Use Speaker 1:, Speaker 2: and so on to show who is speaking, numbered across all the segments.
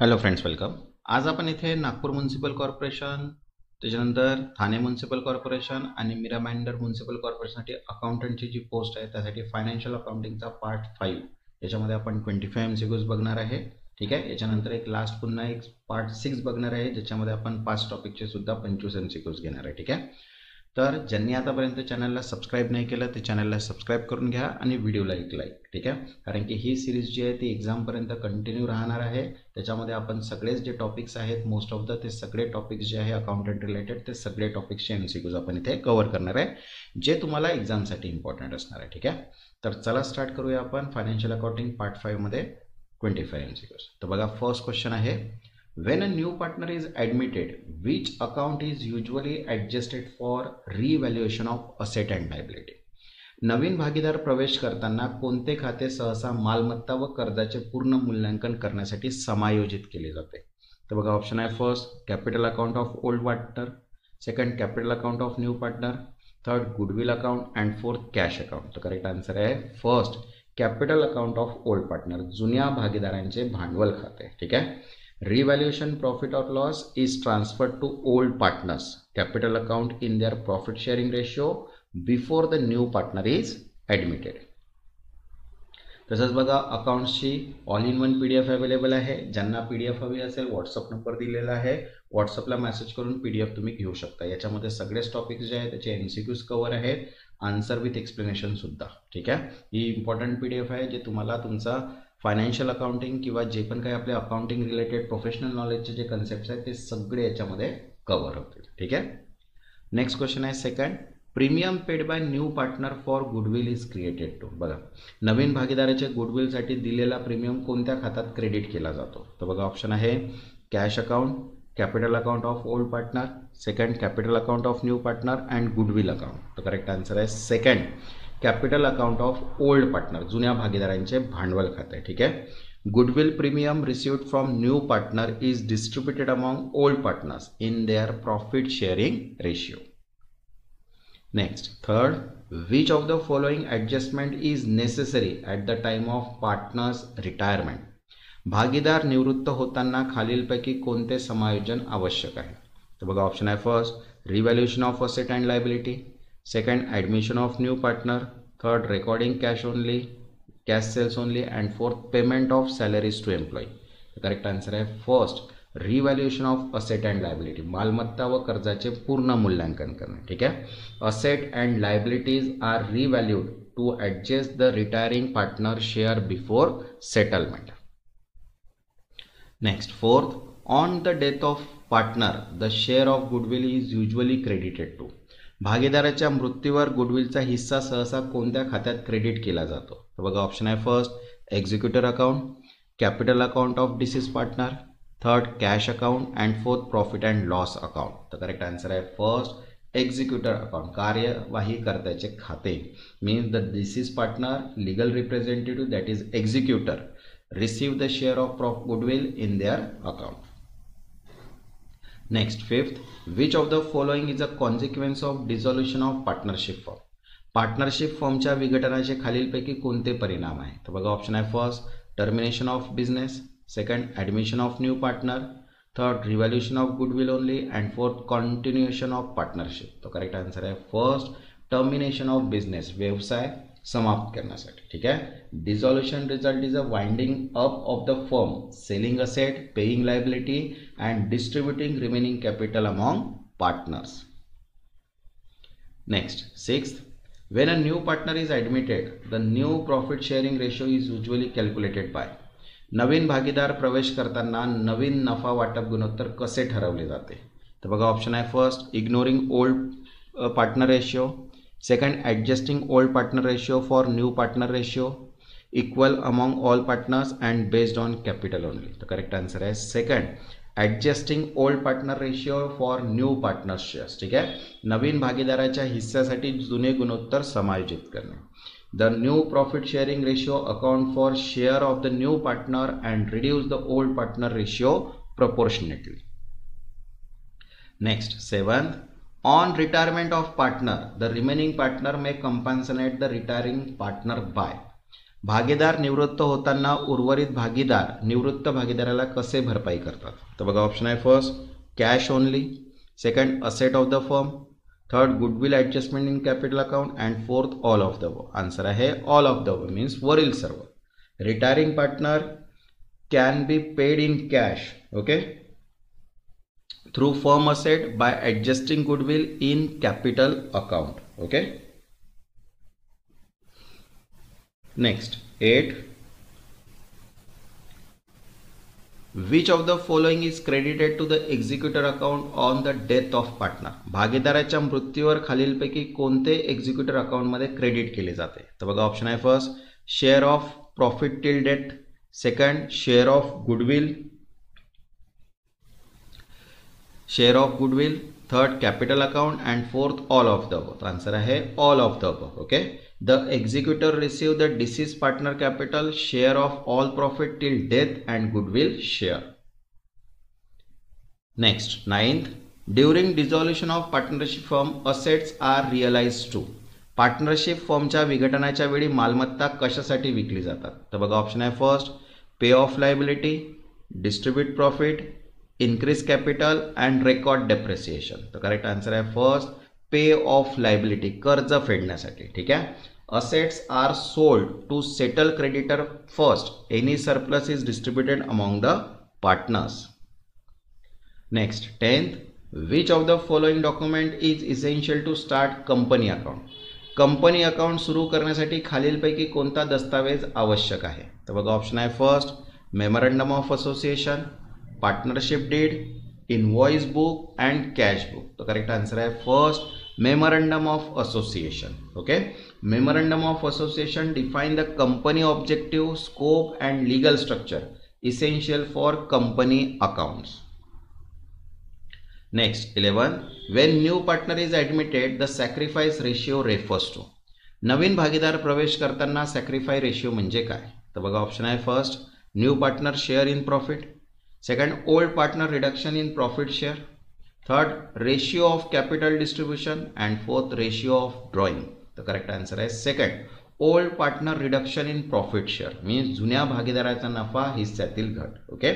Speaker 1: Hello friends, welcome. आज आपण इथे नागपूर म्युनिसिपल कॉर्पोरेशन, त्याच्यानंतर ठाणे म्युनिसिपल कॉर्पोरेशन आणि मीरामाइंडर म्युनिसिपल कॉर्पोरेशनसाठी अकाउंटंटची जी पोस्ट आहे त्यासाठी फायनान्शियल अकाउंटिंगचा पार्ट 5 याच्यामध्ये आपण 25 MCQs बघणार आहे. ठीक आहे. याच्यानंतर एक लास्ट पुन्हा एक पार्ट 6 बघणार आहे ज्याच्यामध्ये आपण 5 टॉपिकचे सुद्धा 25 MCQs घेणार आहे. ठीक आहे. तर ज्यांनी आतापर्यंत चॅनलला सबस्क्राईब नाही केलं ते चॅनलला सबस्क्राईब करून घ्या आणि व्हिडिओला एक लाईक. ठीक आहे. कारण की ही सिरीज जी आहे ती एक्झामपर्यंत कंटिन्यू राहणार आहे. त्याच्यामध्ये आपण सगळेच जे टॉपिक्स आहेत मोस्ट ऑफ द ते सगळे टॉपिक्स जे आहे अकाउंटंट रिलेटेड ते सगळे टॉपिक्सचे MCQs आपण इथे कव्हर करणार आहे जे तुम्हाला एक्झामसाठी इम्पॉर्टंट असणार आहे. ठीक आहे. तर चला स्टार्ट करूया आपण फायनान्शियल अकाउंटिंग पार्ट 5 मध्ये 25 MCQs. तर बघा, फर्स्ट क्वेश्चन आहे, when a new partner is admitted, which account is usually adjusted for revaluation of asset and liability? नवीन भागीदार प्रवेश करताना कोणते खाते सहसा मालमत्ता व कर्जाचे पूर्ण मूल्यांकन करण्यासाठी समायोजित केले जाते? तर बघा, ऑप्शन आहे first capital account of old partner, second capital account of new partner, third goodwill account and fourth cash account. तर करेक्ट आन्सर आहे first capital account of old partner, जुन्या भागीदारांचे भांडवल खाते. ठीक आहे. Revaluation profit or loss is transferred to old partners capital account in their profit sharing ratio before the new partner is admitted. तसंच बघा, अकाउंट्सची all in one PDF available आहे. ज्यांना PDF हवी असेल व्हॉट्सअप नंबर दिलेला आहे, व्हॉट्सअपला मेसेज करून PDF तुम्ही घेऊ शकता. याच्यामध्ये सगळेच टॉपिक्स जे आहेत त्याचे MCQs कव्हर आहेत, आन्सर विथ एक्सप्लेनेशन सुद्धा. ठीक आहे. ही इम्पॉर्टंट PDF आहे जे तुम्हाला तुमचा फायनान्शियल अकाउंटिंग किंवा जे पण काही आपले अकाउंटिंग रिलेटेड प्रोफेशनल नॉलेजचे जे कन्सेप्ट्स आहेत ते सगळे याच्यामध्ये कव्हर होतील. ठीक आहे. नेक्स्ट क्वेश्चन आहे second, premium paid by new partner for goodwill is created to. बघा, नवीन भागीदाराच्या गुडविलसाठी दिलेला प्रीमियम कोणत्या खात्यात क्रेडिट केला जातो? तर बघा, ऑप्शन आहे cash account, capital account of old partner, second capital account of new partner and goodwill account. तर करेक्ट आन्सर आहे second capital account of old partner, जुन्या भागीदारांचे भांडवल खाते. ठीक आहे. Goodwill premium received from new partner is distributed among old partners in their profit sharing ratio. Next third, which of the following adjustment is necessary at the time of partners retirement? भागीदार निवृत्त होताना खालीलपैकी कोणते समायोजन आवश्यक आहे? तर बघा, ऑप्शन आहे first revaluation of asset and liability, second admission of new partner, third recording cash sales only and fourth payment of salaries to employee. The correct answer आहे first revaluation of asset and liability, मालमत्ता व कर्जाचे पूर्ण मूल्यांकन करणे. ठीक आहे. Asset and liabilities are revalued to adjust the retiring partner share before settlement. Next fourth, on the death of partner the share of goodwill is usually credited to. भागीदाराच्या मृत्यूवर गुडविलचा हिस्सा सहसा कोणत्या खात्यात क्रेडिट केला जातो? तर बघा, ऑप्शन आहे first executor account, capital account of deceased partner, third cash account and fourth profit and loss account. तर करेक्ट आन्सर आहे फर्स्ट एक्झिक्युटर अकाउंट, कार्यवाही कर्त्याचे खाते. Means the deceased partner legal representative that is executor receive the share of goodwill in their account. Next fifth, which of the following is a consequence of dissolution of partnership firm? Partnership फॉर्मच्या विघटनाचे खालीलपैकी कोणते परिणाम आहे? तर बघा, option आहे first termination of business, second admission of new partner, third revaluation of goodwill only and fourth continuation of partnership. तो करेक्ट आन्सर आहे फर्स्ट टर्मिनेशन ऑफ बिझनेस, व्यवसाय समाप्त करण्यासाठी. ठीक आहे. Dissolution result is a winding up of the firm, selling asset, paying liability and distributing remaining capital among partners. Next sixth, when a new partner is admitted, the new profit sharing ratio is usually calculated by. नवीन भागीदार प्रवेश करताना नवीन नफा वाटप गुणोत्तर कसे ठरवले जाते? तर बघा, ऑप्शन आहे first ignoring old partner ratio, second adjusting old partner ratio for new partner ratio, equal among all partners and based on capital only. तर करेक्ट आन्सर आहे second adjusting old partner ratio for new partner shares. ठीक आहे. नवीन भागीदाराच्या हिस्स्यासाठी जुने गुणोत्तर समायोजित करणे. The new profit sharing ratio account for share of the new partner and reduce the old partner ratio proportionately. Next seventh, on retirement of partner the remaining partner may compensate the retiring partner by. भागीदार निवृत्त होताना उर्वरित भागीदार निवृत्त भागीदाराला कसे भरपाई करतात? तर बघा ऑप्शन आहे first cash only, second asset of the firm, third goodwill adjustment in capital account and fourth all of the above. Answer आहे all of the above means वरील सर्व. Retiring partner can be paid in cash okay through firm asset by adjusting goodwill in capital account okay. Next 8. Which of the following is credited to the executor account on the death of partner? भागीदाराच्या मृत्यूवर खालीलपैकी कोणते executor account मध्ये credit केले जाते? तर बघा option आहे first share of profit till death, second share of goodwill, third capital account and fourth all of the above. Answer आहे all of the above okay. The executor receive the deceased partner capital, share of all profit till death and goodwill share. Next 9th. During dissolution of partnership firm, assets are realized to. Partnership फर्मच्या विघटनाच्या वेळी मालमत्ता कशासाठी विकली जातात? तर बघा option आहे first pay off liability, distribute profit, increase capital and record depreciation. तर correct answer आहे फर्स्ट पे ऑफ लायबिलिटी, कर्ज फेडण्यासाठी. ठीक आहे. Assets are sold to settle creditor first. Any surplus is distributed among the partners. Next 10th. Which of the following document is essential to start company account? Company account सुरू करण्यासाठी खालीलपैकी कोणता दस्तावेज आवश्यक आहे? तर बघा ऑप्शन आहे first memorandum of association, partnership deed, invoice book and cash book. तो करेक्ट आन्सर आहे first memorandum of association okay. Memorandum of association define the company objective, scope and legal structure essential for company accounts. Next 11. When new partner is admitted the sacrifice ratio refers to. नवीन भागीदार प्रवेश करताना sacrifice ratio म्हणजे काय? तर बघा option आहे first new partner share in profit, second old partner reduction in profit share, third ratio of capital distribution and fourth ratio of drawing. तर करेक्ट आन्सर आहे second old partner reduction in profit share means जुन्या भागीदाराचा नफा हिस्स्यातील घट okay.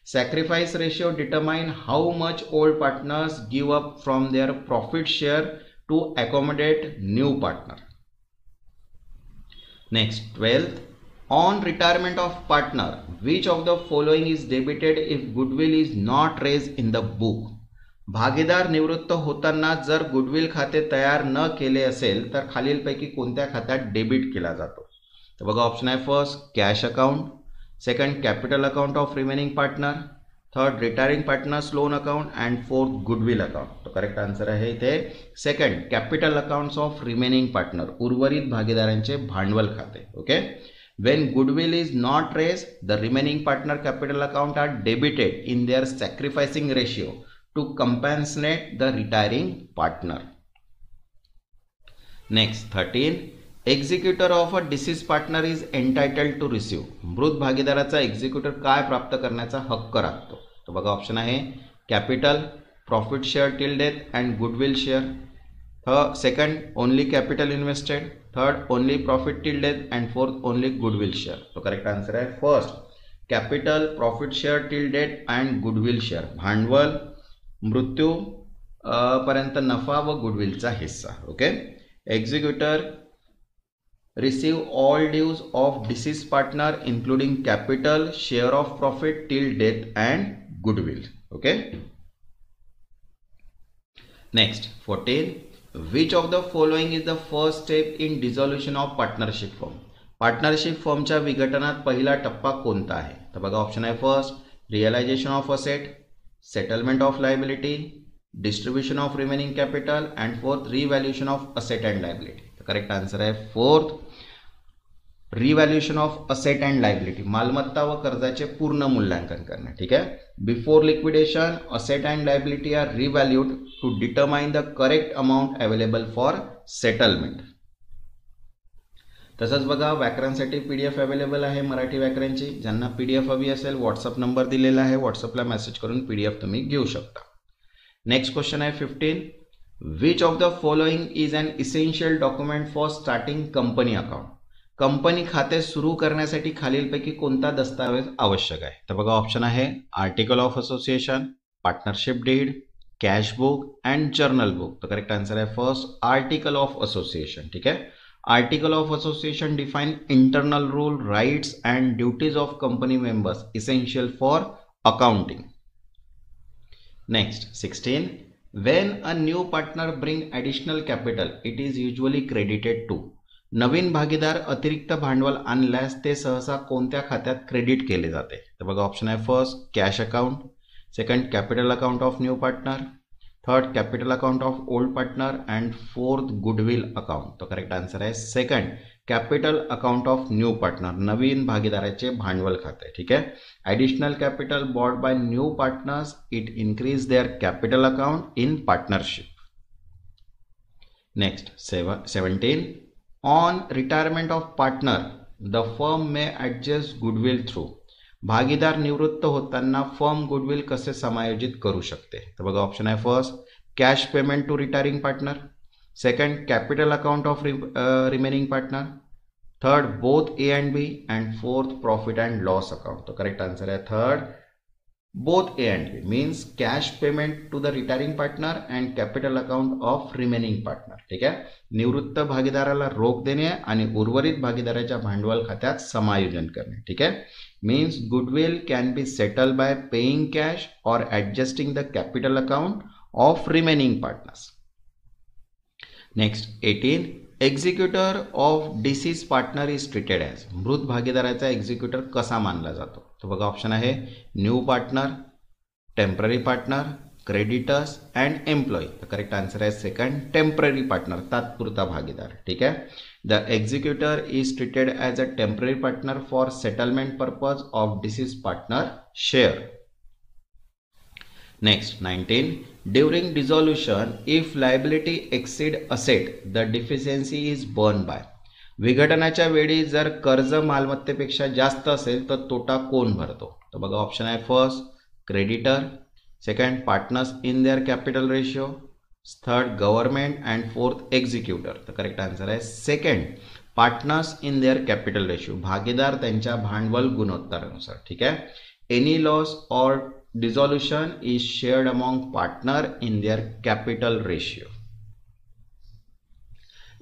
Speaker 1: Sacrifice ratio determine how much old partners give up from their profit share to accommodate new partner. Next 12th. On retirement of partner, which of the following is debited if goodwill is not raised in the book? भागीदार निवृत्त होताना जर goodwill खाते तयार न केले असेल तर खालीलपैकी कोणत्या खात्यात डेबिट केला जातो? तर बघा ऑप्शन आहे first cash account, second capital account of remaining partner, third retiring partners loan account and fourth goodwill account. तो करेक्ट आन्सर आहे इथे second capital accounts of remaining partner, उर्वरित भागीदारांचे भांडवल खाते okay. When goodwill is not raised, the remaining partner capital account are debited in their sacrificing ratio to compensate the retiring partner. Next 13. Executor of a deceased partner is entitled to receive. मृत भागीदाराचा executor काय प्राप्त करण्याचा हक्क राखतो? तो बघा option आहे capital, profit share till death and goodwill share, second only capital invested, third only profit till death and fourth only goodwill share. तो करेक्ट आन्सर आहे first capital, profit share till death and goodwill share, भांडवल, मृत्यू पर्यंत नफा व गुडविलचा हिस्सा okay. Executor receive all dues of deceased partner including capital, share of profit till death and goodwill okay. Next 14. Which of the following is the first step in dissolution of partnership firm? Partnership फर्मच्या विघटनात पहिला टप्पा कोणता आहे? तर बघा option आहे first realisation of asset, settlement of liability, distribution of remaining capital and fourth revaluation of asset and liability. तर correct answer आहे fourth revaluation of asset and liability, मालमत्ता व कर्जाचे पूर्ण मूल्यांकन करणे. ठीक आहे. Before liquidation asset and liability are revalued to determine the correct amount available for settlement. तसंच बघा व्याकरणसाठी पीडीएफ अवेलेबल आहे मराठी व्याकरणची. ज्यांना पीडीएफ हवी असेल व्हॉट्सअप नंबर दिलेला आहे, व्हॉट्सअपला मेसेज करून पीडीएफ तुम्ही घेऊ शकता. नेक्स्ट क्वेश्चन आहे 15. Which of the following is an essential document for starting company account? Company खाते सुरू करण्यासाठी खालीलपैकी कोणता दस्तावेज आवश्यक आहे? तर बघा ऑप्शन आहे article of association, partnership deed, cash book and journal book. तर करेक्ट आन्सर आहे फर्स्ट आर्टिकल ऑफ असोसिएशन. ठीक आहे. Article of association define internal rule, rights and duties of company members essential for accounting. Next, 16. When a new partner bring additional capital, it is usually credited to. नवीन भागीदार अतिरिक्त भांडवल आणल्यास ते सहसा कोणत्या खात्यात क्रेडिट केले जाते? तर बघा ऑप्शन आहे first cash account, second capital account of new partner, third capital account of old partner and fourth goodwill account. तो करेक्ट आन्सर आहे second capital account of new partner, नवीन भागीदाराचे भांडवल खाते. ठीक आहे. Additional capital bought by new partners, it increase their capital account in partnership. Next 17. On retirement of partner the firm may adjust goodwill through. भागीदार निवृत्त होताना फर्म गुडविल कसे समायोजित करू शकते? तर बघा ऑप्शन आहे first cash payment to retiring partner, second capital account of remaining partner, third both A and B and fourth profit and loss account. तो करेक्ट आन्सर आहे third both A and B, means cash payment to the retiring partner and capital account of remaining partner. ठीक आहे. निवृत्त भागीदाराला रोख देणे आणि उर्वरित भागीदाराच्या भांडवल खात्यात समायोजन करणे. ठीक आहे. Means goodwill can be settle by paying cash or adjusting the capital account of remaining partners. Next 18. Executor of deceased partner is treated as. मृत भागीदाराचा एक्झिक्युटर कसा मानला जातो? तर बघा ऑप्शन आहे new partner, temporary partner, creditors and employee. तर correct answer आहे सेकंड टेम्पररी पार्टनर, तात्पुरता भागीदार. ठीक आहे. The executor is treated as a temporary partner for settlement purpose of deceased partner share. Next 19. During dissolution if liability exceed asset the deficiency is borne by. विघटनाच्या वेळी जर कर्ज मालमत्तेपेक्षा जास्त असेल तर तोटा कोण भरतो? तर बघा ऑप्शन आहे first creditor, second partners in their capital ratio, third government and fourth executor. तर करेक्ट आन्सर आहे second partners in their capital ratio, भागीदार त्यांच्या भांडवल गुणोत्तरानुसार. ठीक आहे. Any loss or dissolution is shared among partner in their capital ratio.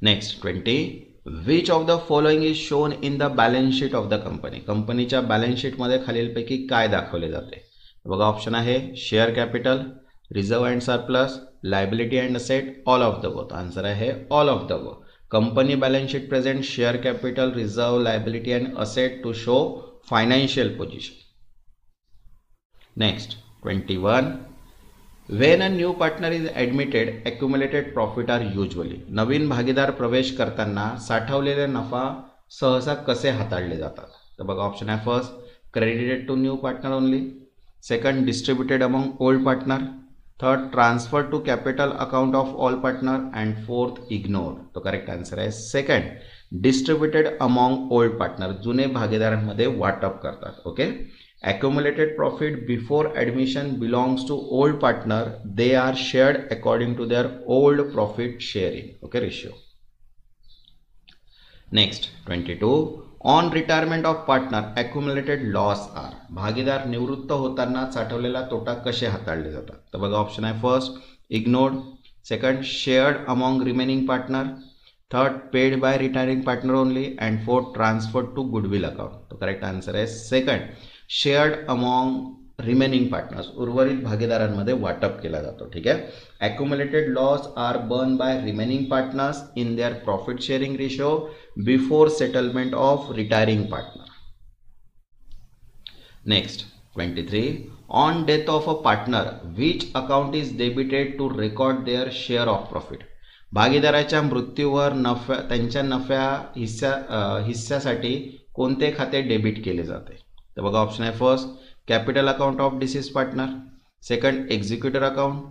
Speaker 1: Next 20. Which of the following is shown in the balance sheet of the company? कंपनीच्या balance sheet मध्ये खालीलपैकी काय दाखवले जाते? बघा ऑप्शन आहे share capital, reserve and surplus, liability and asset, all of the both. Answer आहे all of the both. Company balance sheet present share capital, reserve, liability and asset to show financial position. Next 21. When a new partner is admitted, accumulated profit are usually. नवीन भागीदार प्रवेश करताना साठवलेले नफा सहसा कसे हाताळले जातात? तर बघा ऑप्शन आहे first credited to new partner only, second distributed among old partner, third transfer to capital account of all partner and fourth ignore. तो करेक्ट आन्सर आहे second distributed among old partner, जुने भागीदारांमध्ये वाटप करतात. Okay. Accumulated profit before admission belongs to old partner. They are shared according to their old profit sharing ratio. Next 22. On retirement of partner, accumulated loss are. भागीदार निवृत्त होताना साठवलेला तोटा कसे हाताळले जातात? तर बघा ऑप्शन आहे first ignored, second shared among remaining partner, third paid by retiring partner only and fourth transferred to goodwill account. तो करेक्ट आन्सर आहे second shared among remaining partners, उर्वरित भागीदारांमध्ये वाटप केला जातो. ठीक आहे. Accumulated loss are borne by remaining partners in their profit sharing ratio before settlement of retiring partner. Next 23. On death of a partner which account is debited to record their share of profit. भागीदाराच्या मृत्यूवर त्यांच्या नफ्या हिस्स्यासाठी कोणते खाते debit केले जाते? तर बघा ऑप्शन आहे first capital account of deceased partner, second executor account,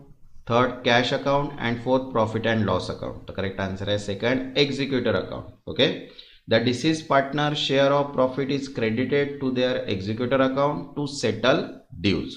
Speaker 1: third cash account and fourth profit and loss account. तर करेक्ट आन्सर आहे second executor account. Okay. The deceased partner share of profit is credited to their executor account to settle dues.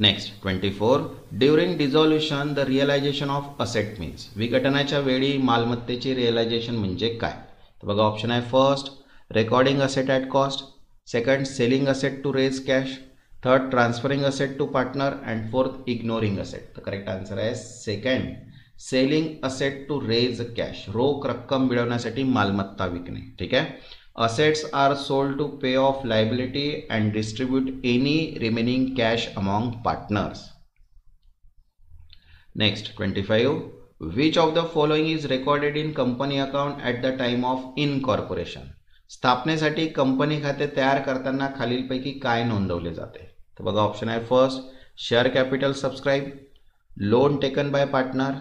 Speaker 1: Next 24. During dissolution the realisation of asset means. विघटनाच्या वेळी मालमत्तेची realisation म्हणजे काय? तर बघा option आहे first recording asset at cost, second selling asset to raise cash, third transferring asset to partner and fourth ignoring asset. तर correct answer आहे second selling asset to raise cash, रोख रक्कम मिळवण्यासाठी मालमत्ता विकणे. ठीक आहे. Assets are sold to pay off liability and distribute any remaining cash among partners. Next 25. Which of the following is recorded in company account at the time of incorporation. स्थापनेसाठी company खाते तयार करताना खालीलपैकी काय नोंदवले जाते. तर बघा ऑप्शन आहे first share capital subscribe, loan taken by partner,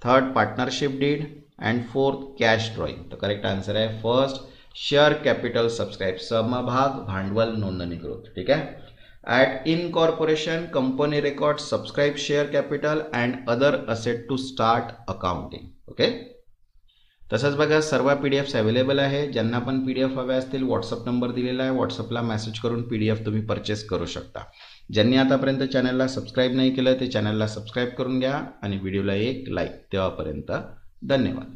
Speaker 1: third partnership deed and fourth cash drawing. तर करेक्ट आन्सर आहे फर्स्ट शेअर कॅपिटल सबस्क्राईब, समभाग भांडवल नोंदणीकृत. ठीक आहे. At incorporation company record subscribe share capital and other asset to start accounting. Okay. तसंच बघा सर्व PDF अवेलेबल आहे. ज्यांना पण PDF हवे असतील व्हॉट्सअप नंबर दिलेला आहे, व्हॉट्सअपला मेसेज करून PDF तुम्ही परचेस करू शकता. ज्यांनी आतापर्यंत चॅनलला सबस्क्राईब नाही केलं ते चॅनलला सबस्क्राईब करून घ्या आणि व्हिडिओला एक लाईक. तेव्हापर्यंत धन्यवाद.